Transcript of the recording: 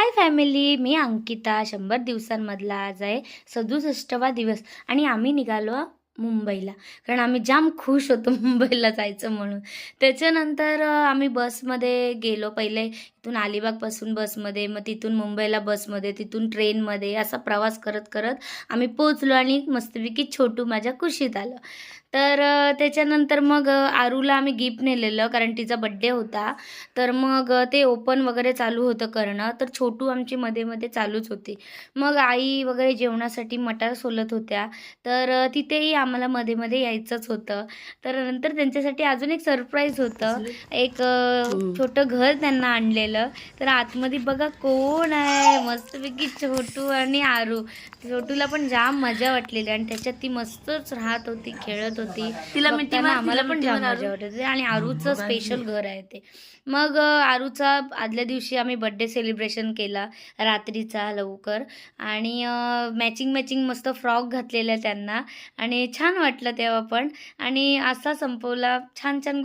Hi family, मी अंकिता. 100 दिवसांमधला आज आहे 67वा दिवस आणि आम्ही निघालो मुंबईला. कारण आम्ही जाम खुश होतो मुंबईला जायचं म्हणून. त्याच्यानंतर आम्ही बसमध्ये गेलो. पहिले इथून अलिबागपासून बसमध्ये, मग तिथून मुंबईला बसमध्ये, तिथून ट्रेनमध्ये असा प्रवास करत करत आम्ही पोचलो आणि मस्तपैकी छोटू माझ्या कुशीत आलं. तर त्याच्यानंतर मग आरूला आम्ही गिफ्ट नेलेलं कारण तिचा बड्डे होता. तर मग ते ओपन वगैरे चालू होतं करणं, तर छोटू आमची मध्ये-मध्ये चालूच होती. मग आई वगैरे जेवणासाठी मटार सोलत होत्या, तर तिथेही आम्हाला मध्ये-मध्ये यायचंच होतं. तर नंतर त्यांच्यासाठी अजून एक सरप्राईज होतं. एक छोटं घर त्यांना आणलेलं. तर आतमध्ये बघा कोण आहे, मस्तपैकी छोटू आणि आरू. छोटूला पण जाम मजा वाटलेली आणि त्याच्यात ती मस्तच राहत होती, खेळत होती. तिला मिठी बघताना मार, आम्हाला तिला पण मिठी जाम मार मजा आरू. वाटत होती आणि आरूचं स्पेशल घर आहे ते. मग आरूचा आदल्या दिवशी आम्ही बर्थडे सेलिब्रेशन केला रात्रीचा लवकर आणि मॅचिंग मस्त फ्रॉक घातलेला त्यांना आणि छान वाटलं तेव्हा पण आणि असा संपवला छान छान